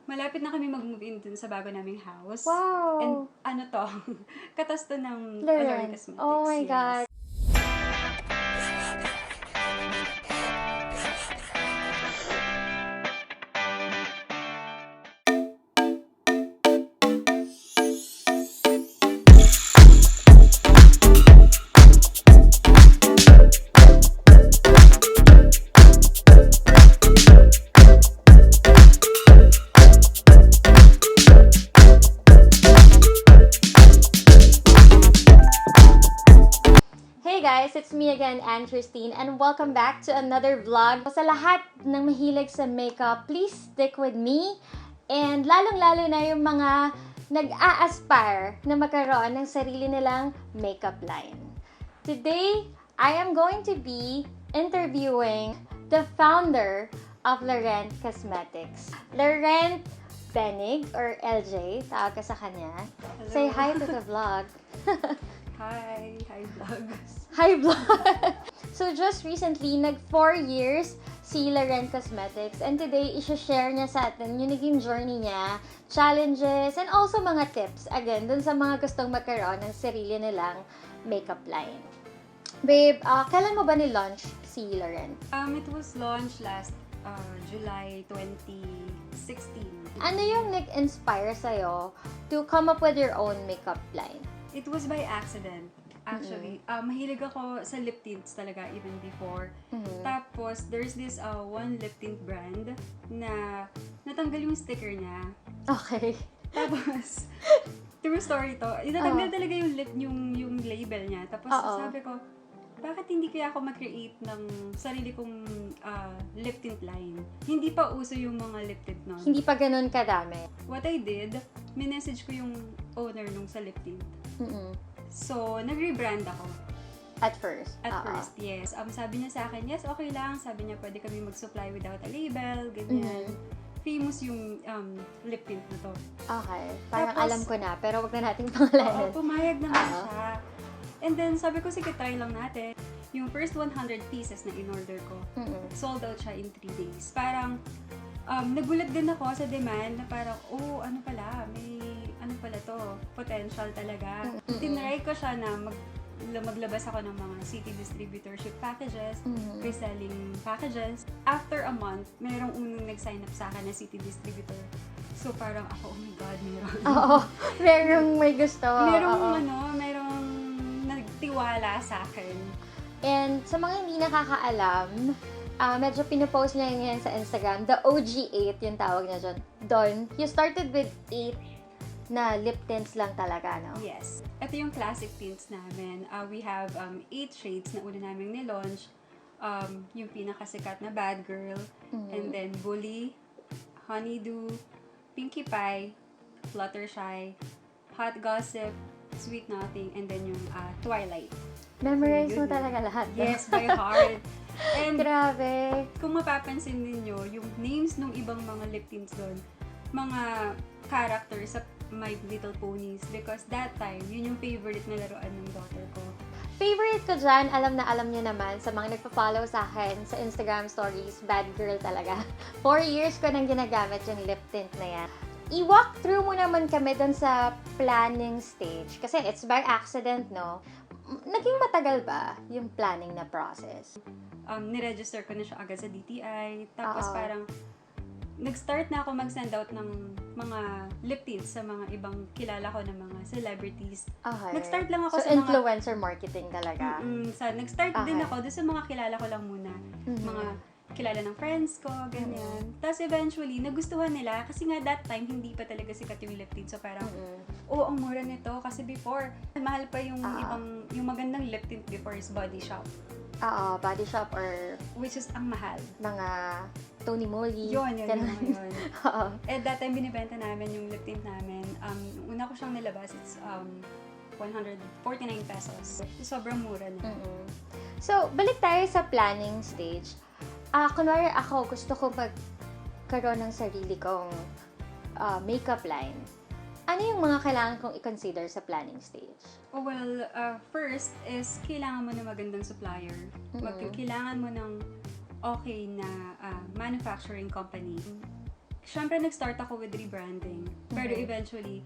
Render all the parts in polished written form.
malapit na kami mag-move in dun sa bago naming house. Wow! And ano to, katas to ng Laurent. Cosmetics. Oh my yes. God. Hey guys, it's me again, Anne Christine, and welcome back to another vlog. Sa lahat ng mahilig sa makeup, please stick with me. And lalong-lalo na yung mga nag-a-aspire na magkaroon ng sarili nilang makeup line. Today, I am going to be interviewing the founder of Laurent Cosmetics. Laurent Benig, or LJ, tawag ka sa kanya. Hello. Say hi to the vlog. Hi vlogs. Hi, vlog! So, just recently, nag 4 years si Laurent Cosmetics. And today, isa-share niya sa atin yung naging journey niya, challenges, and also mga tips. Again, dun sa mga gustong magkaroon ng sarili nilang makeup line. Babe, kailan mo ba ni-launch si Laurent? It was launched last July 2016. Ano yung nag-inspire sa'yo to come up with your own makeup line? It was by accident. Actually, mahilig ako sa lip tints talaga even before. Tapos, there's this one lip tint brand na natanggal yung sticker niya. Okay. Tapos, true story to, itatanggal talaga yung yung label niya. Tapos, sabi ko, bakit hindi kaya ako mag-create ng sarili kong lip tint line? Hindi pa uso yung mga lip tint nun. Hindi pa ganun kadami. What I did, minessage ko yung owner nung sa lip tint. So, nag-rebrand ako. At first? At first, yes. Sabi niya sa akin, yes, okay lang. Sabi niya, pwede kami mag-supply without a label, ganyan. Famous yung lip tint na to. Okay. Parang Tapos, alam ko na, pero wag na nating pangalanan. Oo, pumayag naman siya. And then, sabi ko, sige, try lang natin. Yung first 100 pieces na in-order ko, sold out siya in 3 days. Parang, nagulat din ako sa demand na parang, oh, ano pala, may, ano pala to, potential talaga. Tinry ko siya na maglabas ako ng mga city distributorship packages, reselling packages. After a month, merong unang nag-sign up sa akin na city distributor. So parang ako, oh my God, meron. Oo, merong may gusto. Merong nagtiwala sa akin. And sa mga hindi nakakaalam, medyo pinopost niya yan sa Instagram. The OG8, yung tawag niya dyan. Doon, you started with 8 na lip tints lang talaga, no? Yes. Ito yung classic tints namin. We have 8 shades na una naming nilaunch. Yung pinakasikat na Bad Girl, and then Bully, Honeydew, Pinkie Pie, Fluttershy, Hot Gossip, Sweet Nothing, and then yung Twilight. Memorize mo talaga lahat. Yes, by heart. And grabe. Kung mapapansin ninyo, yung names ng ibang mga lip tints doon, mga characters sa My Little Ponies, because that time, yun yung favorite na laruan ng daughter ko. Favorite ko dyan, alam niyo naman, sa mga nagpa-follow sa akin sa Instagram stories, Bad Girl talaga. 4 years ko nang ginagamit yung lip tint na yan. I-walk through mo naman kami dun sa planning stage. Kasi it's by accident, no? Naging matagal ba yung planning na process? Niregister ko na siya agad sa DTI. Tapos parang, nag-start na ako mag-send out ng mga lip tints sa mga ibang kilala ko ng mga celebrities. Okay. Nag-start lang ako so, sa mga influencer marketing talaga? Nag-start din ako doon sa mga kilala ko lang muna. Mga kilala ng friends ko, ganyan. Tapos eventually, nagustuhan nila kasi nga that time, hindi pa talaga sikat yung lip tint. So parang, ang mura nito. Kasi before, mahal pa yung yung magandang lip tint before is Body Shop. Body Shop or which is ang mahal. Mga Tony Moly. Yun. At that time, binibenta namin yung lip tint namin. Una ko siyang nilabas, it's 149 pesos. Sobrang mura na. So, balik tayo sa planning stage. Kunwari ako, gusto ko magkaroon ng sarili kong makeup line. Ano yung mga kailangan kong i-consider sa planning stage? Well, first is kailangan mo ng magandang supplier. Kailangan mo ng okay na manufacturing company. syempre nag-start ako with rebranding. Pero eventually,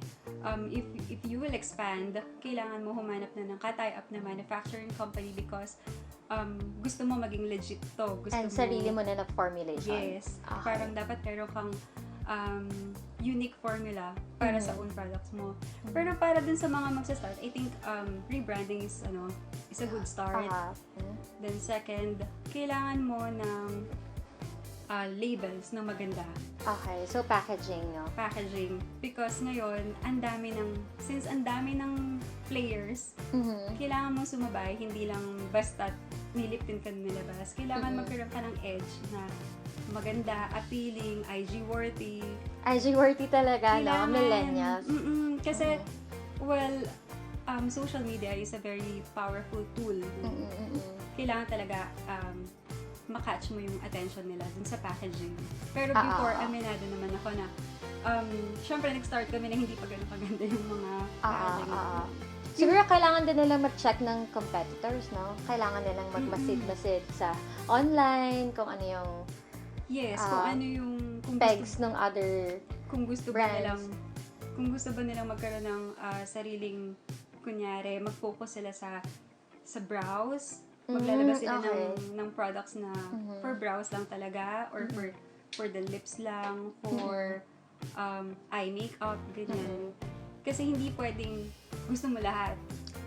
if you will expand, kailangan mo humanap na ng ka-tie-up na manufacturing company because gusto mo maging legit to. Gusto And mo, sarili mo na na-formulation. yes. Okay. Parang dapat meron kang unique formula para sa own products mo. Pero para dun sa mga magsa-start, I think rebranding is a good start. Then second, kailangan mo ng labels na maganda. Okay, so packaging, no? Packaging. Because ngayon, since ang dami ng players, kailangan mong sumabay, hindi lang basta niliptin ka nilabas. Kailangan magkaroon ka ng edge na maganda, appealing, IG-worthy. IG-worthy talaga, no? Millennials. Kasi, social media is a very powerful tool. Kailangan talaga makatch mo yung attention nila dun sa packaging. Pero before, aminado naman ako na syempre nag-start kami na hindi pa ganun kaganda yung mga packaging. Siguro kailangan din nilang mag-check ng competitors, no? Kailangan nilang magmasid-masid sa online, kung ano yung kung ano yung pegs ng other kung gusto brands. Kung gusto ba nilang magkaroon ng sariling, kunyari, mag-focus sila sa browse, maglalabas sila ng products na for brows lang talaga, or for the lips lang, for eye makeup, ganyan. Kasi hindi pwedeng gusto mo lahat.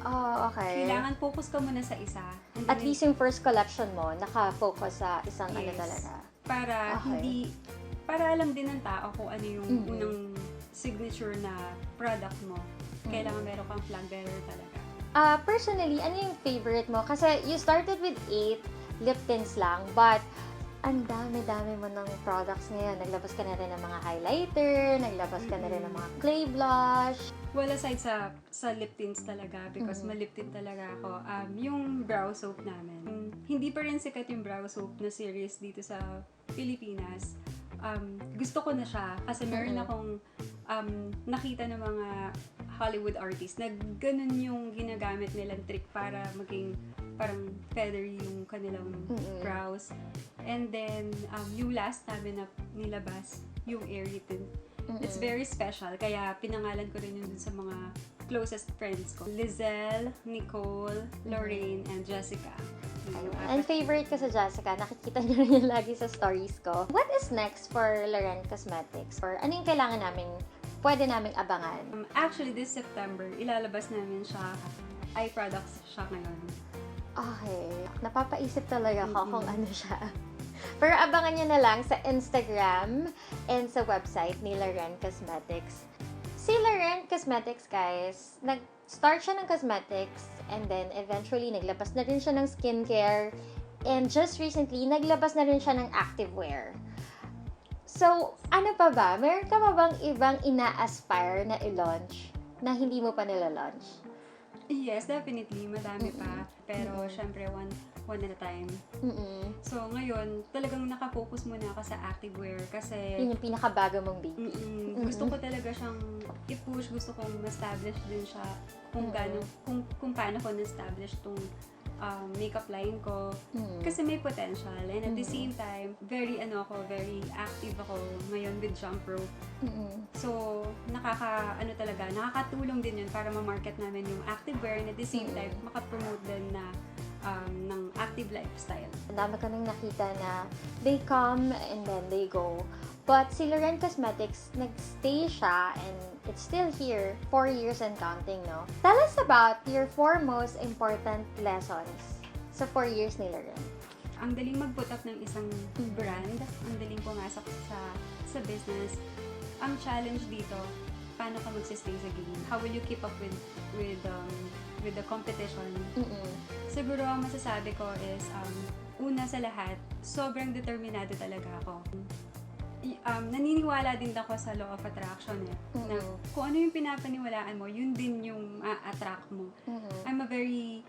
Oh, okay. Kailangan focus ka muna sa isa. At least yung first collection mo, naka-focus sa isang ano talaga. Para alam din ng tao kung ano yung unang signature na product mo. Kailangan meron kang flag bearer talaga. Personally, ano yung favorite mo? Kasi you started with 8 lip tints lang, but ang dami-dami mo ng products ngayon. Naglabas ka na rin ng mga highlighter, naglabas ka na rin ng mga clay blush. Well, aside sa lip tints talaga, because malip tint talaga ako, yung brow soap namin. Hindi pa rin sikat yung brow soap na series dito sa Pilipinas. Gusto ko na siya kasi meron akong nakita ng mga Hollywood artists na ganun yung ginagamit nilang trick para maging parang feathery yung kanilang brows. And then, yung last namin na nilabas, yung airy tint. It's very special, kaya pinangalan ko rin yun dun sa mga closest friends ko. Lizelle, Nicole, Laurent, and Jessica. And favorite ko sa Jessica, nakikita niyo rin yun lagi sa stories ko. What is next for Laurent Cosmetics? Or ano yung kailangan pwede naming abangan? Actually, this September, ilalabas namin siya. Eye products siya ngayon. Okay. Napapaisip talaga ako kung ano siya. Pero abangan nyo na lang sa Instagram and sa website ni Laurent Cosmetics. Si Laurent Cosmetics, guys, nag-start siya ng cosmetics and then eventually naglabas na rin siya ng skincare, and just recently, naglabas na rin siya ng activewear. So, ano pa ba? Meron ka pa bang ibang ina-aspire na i-launch na hindi mo pa nila-launch? Yes, definitely. Madami pa. Pero, syempre, one at a time. So, ngayon, talagang nakafocus muna ako sa activewear kasi Yun yung pinakabago mong baby. Gusto ko talaga siyang i-push. Gusto kong ma-establish din siya kung paano ko na-establish tong makeup line ko. Kasi may potential. And at the same time, very active ako ngayon with Jump Rope. So, nakakatulong din yun para ma-market namin yung activewear, and at the same time, makapromote din na ng active lifestyle. Ang dami ko nang nakita na they come and then they go. But si Laurent Cosmetics, nagstay siya and it's still here, 4 years and counting, no? Tell us about your 4 most important lessons sa 4 years ni Laurent. Ang daling mag-put up ng isang brand, ang daling pumasok sa business. Ang challenge dito, paano ka magsistay sa game? How will you keep up with the competition? Siguro ang masasabi ko is, una sa lahat, sobrang determinado talaga ako. Naniniwala din ako sa law of attraction na kung ano yung pinapaniwalaan mo, yun din yung attract mo. I'm a very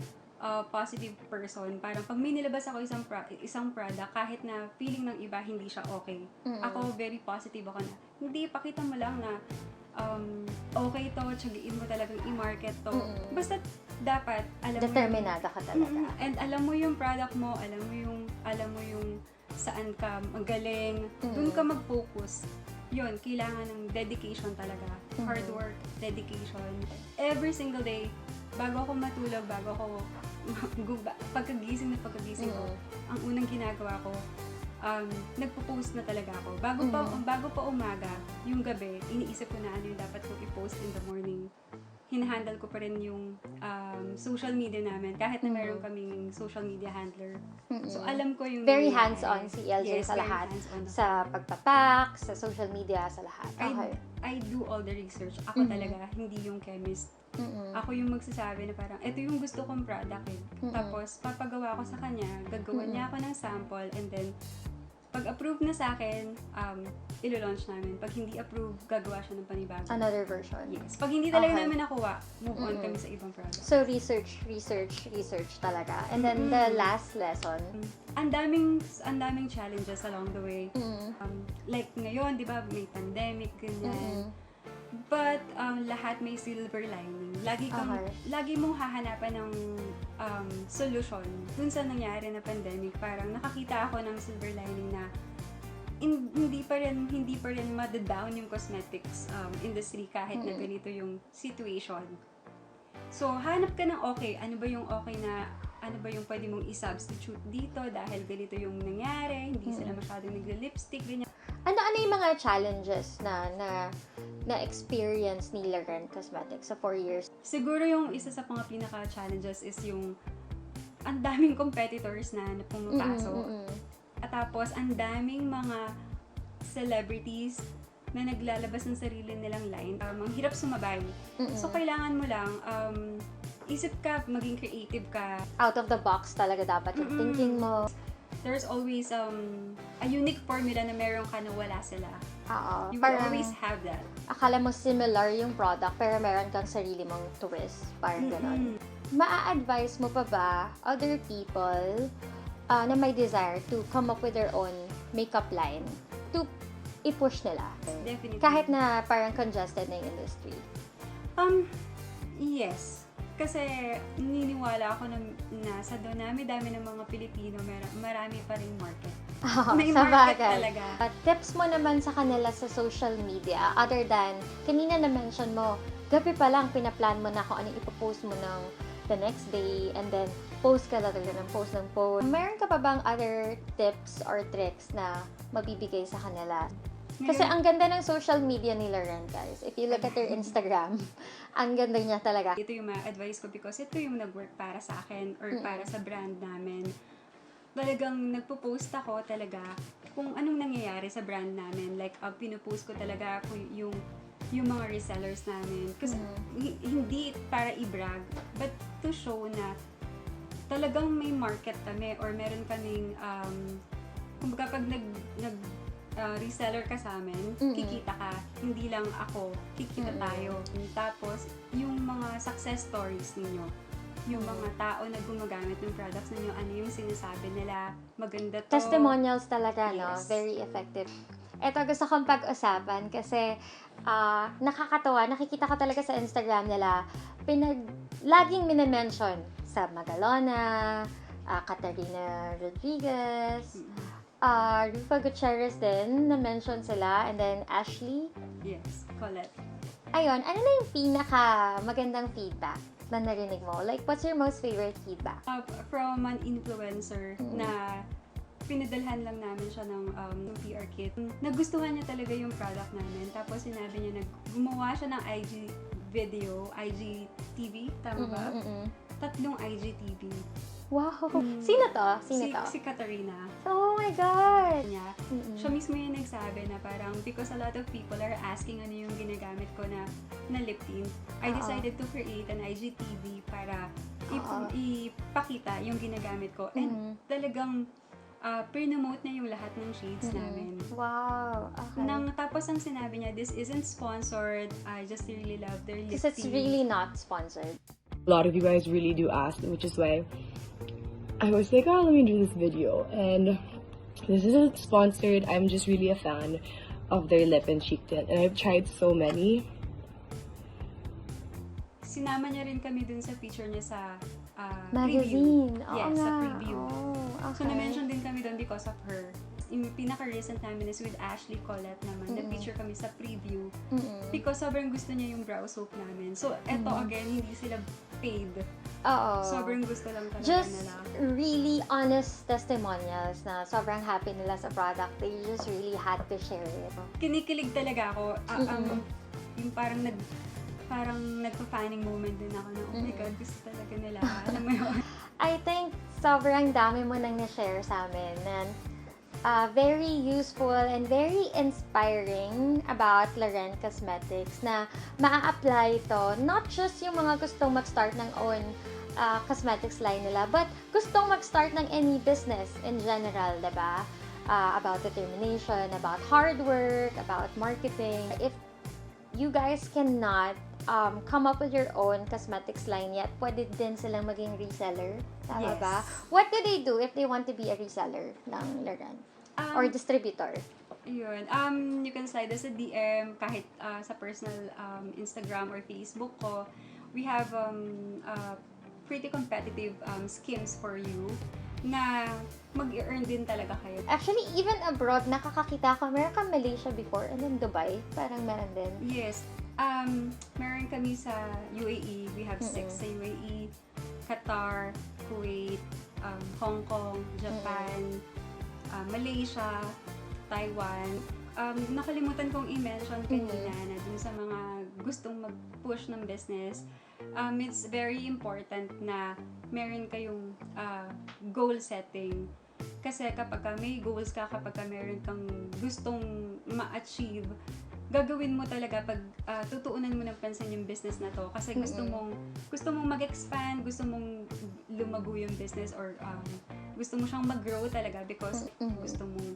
positive person. Parang pag may nilabas ako isang product, kahit na feeling ng iba hindi siya okay, ako very positive ako na, hindi, pakita mo lang na okay to, tsagiin mo talagang i-market to. Basta dapat alam determinado ka talaga. And alam mo yung product mo, alam mo yung saan ka magaling, doon ka mag-focus. yun, kailangan ng dedication talaga. Hard work, dedication. Every single day, bago ako matulog, bago ako pagkagising ko, ang unang ginagawa ko, nagpo-post na talaga ako. Bago pa umaga, yung gabi, iniisip ko na ano yung dapat kong i-post in the morning. Hinahandle ko pa rin yung social media namin, kahit na meron kaming social media handler. So, alam ko yung... Very hands-on si LJ sa lahat. Sa pagpapak, sa social media, sa lahat. Okay. I do all the research. Ako talaga, hindi yung chemist. Ako yung magsasabi na parang, ito yung gusto kong product eh. Tapos, papagawa ko sa kanya, gagawa niya ako ng sample, and then, pag-approve na sa akin, ilo-launch namin. Pag hindi approve, gagawa siya ng panibago. Another version. Yes. Pag hindi talaga namin nakuha, move on kami sa ibang product. So, research talaga. And then, the last lesson. Ang daming challenges along the way. Like ngayon, di ba, may pandemic, ganyan. But, lahat may silver lining. Lagi mong hahanapan ng solusyon dun sa nangyari na pandemic. Parang nakakita ako ng silver lining na hindi pa rin madadown yung cosmetics industry kahit na ganito yung situation. So, hanap ka ng okay. Ano ba yung pwede mong i-substitute dito dahil ganito yung nangyari, hindi sila masyadong nagla-lipstick, ganyan. Ano yung mga challenges na experience ni Laurent Cosmetics sa 4 years? Siguro yung isa sa mga pinaka-challenges is yung ang daming competitors na pumapasok. At tapos, ang daming mga celebrities na naglalabas ng sarili nilang line. Ang hirap sumabay. So, kailangan mo lang isip ka, maging creative ka. Out of the box talaga dapat yung thinking mo. There's always a unique formula na meron ka na wala sila. Oo. You will always have that. Akala mo similar yung product pero meron kang sarili mong twist. Parang gano'n. Maa-advise mo pa ba other people na may desire to come up with their own makeup line to i-push nila? Definitely. Kahit na parang congested na yung industry. Yes. Kasi naniniwala ako na sa dami-dami ng mga Pilipino, marami pa rin market. May market talaga. Tips mo naman sa kanila sa social media, other than, kanina na-mention mo, gabi pa lang pinaplan mo na kung anong ipopost mo ng the next day, and then post ka talaga ng post. Meron ka pa bang other tips or tricks na mabibigay sa kanila? Kasi ang ganda ng social media ni Laurent, guys. If you look at their Instagram, ang ganda niya talaga. Ito yung ma-advise ko because ito yung nag-work para sa akin or para sa brand namin. Talagang nagpo-post ako talaga kung anong nangyayari sa brand namin. Like, pinupost ko talaga kung yung mga resellers namin. Kasi hindi para i-brag, but to show na talagang may market kami or meron kaming, kumbaga pag reseller ka sa amin, kikita ka. Hindi lang ako, kikita tayo. Tapos, yung mga success stories ninyo, yung mga tao na gumagamit ng products ninyo, ano yung sinasabi nila, maganda to. Testimonials talaga, Yes. no? Very effective. Ito gusto kong pag-usapan kasi nakakatawa, nakikita ko talaga sa Instagram nila, laging minamention sa Magalona, Catarina Rodriguez, Rufa Gutierrez din, na-mention sila, and then Ashley. Yes, Colette. Ayun, ano na yung pinaka magandang feedback na narinig mo? Like, what's your most favorite feedback? From an influencer na pinadalhan lang namin siya ng PR kit. Nagustuhan niya talaga yung product namin. Tapos sinabi niya na gumawa siya ng IG video, IGTV, tama ba? 3 IGTV. Wow! Sino to? Si Katarina. Oh my God! Siya mismo yung nagsabi na parang because a lot of people are asking ano yung ginagamit ko na lip tint, I decided to create an IGTV para ipakita yung ginagamit ko. And talagang pre-note niya yung lahat ng shades namin. Wow! Okay. Tapos ang sinabi niya, this isn't sponsored, I just really love their lip tint. Because it's really not sponsored. A lot of you guys really do ask, which is why I was like, oh, let me do this video. And this isn't sponsored. I'm just really a fan of their lip and cheek tint. And I've tried so many. Sinama niya rin kami dun sa feature niya sa magazine. preview. Yes, sa preview. Oh, okay. So, na-mention din kami dun because of her. yung pinaka-recent namin is with Ashley Colette naman. Na-feature kami sa preview. Because sobrang gusto niya yung brow soap namin. So, eto again, hindi sila paid. Oo. Sobrang gusto lang talaga Just nila. really honest testimonials na sobrang happy nila sa product. They just really had to share it. Kinikilig talaga ako. Yung parang nagpa-fanning moment din ako na, oh my God, gusto talaga nila. Alam mo yun? I think sobrang dami mo nang na-share sa amin. And very useful and very inspiring about Laurent Cosmetics na maa-apply ito. Not just yung mga gustong mag-start ng own cosmetics line nila, but gustong mag-start ng any business in general, diba? About determination, about hard work, about marketing. If you guys cannot come up with your own cosmetics line yet, pwede din silang maging reseller. Tama Yes. ba? What do they do if they want to be a reseller ng Laurent? Or distributor? Yun. You can slide us a DM kahit sa personal Instagram or Facebook ko. We have pretty competitive schemes for you na mag-earn din talaga kayo. Actually, even abroad, nakakakita ko. Meron kang Malaysia before and then Dubai. Parang meron din. Yes. Meron kami sa UAE. We have 6 sa UAE, Qatar, Kuwait, Hong Kong, Japan, Malaysia, Taiwan. Nakalimutan kong i-mention kanina na dun sa mga gustong mag-push ng business, it's very important na meron kayong goal setting. Kasi kapag may goals ka, kapag meron kang gustong ma-achieve, gagawin mo talaga pag tutuunan mo ng pansin yung business na to kasi gusto mong mag-expand, gusto mong lumago yung business or gusto mo siyang mag-grow talaga because gusto mong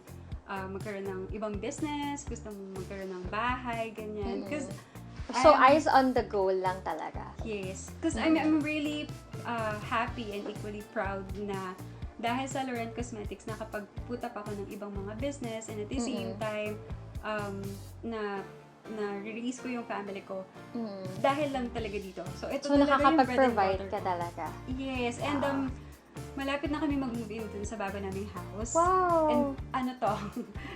magkaroon ng ibang business, gusto mong magkaroon ng bahay, ganyan. So, eyes on the goal lang talaga. Yes. Because I'm really happy and equally proud na dahil sa Laurent Cosmetics, nakapag-put up ako ng ibang mga business and at the same time, na-release ko yung family ko dahil lang talaga dito. So, ito talaga yung bread and nakakapag-provide butter ka ko. talaga. Yes. And malapit na kami mag-move in dun sa baba naming house. Wow! And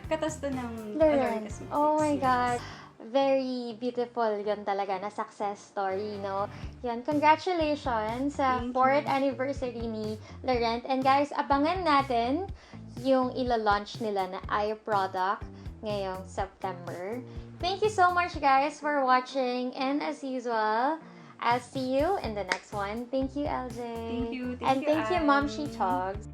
katas to ng Laurent. Cosmetics. Oh my Yes. God. Very beautiful yun talaga na success story, no? Yan, congratulations sa Thank 4th you. anniversary ni Laurent. And guys, abangan natin yung ila-launch nila na eye product ngayong September. Thank you so much guys for watching, and as usual, I'll see you in the next one. Thank you, LJ. Thank you. And thank you, Mom Anne. She Talks.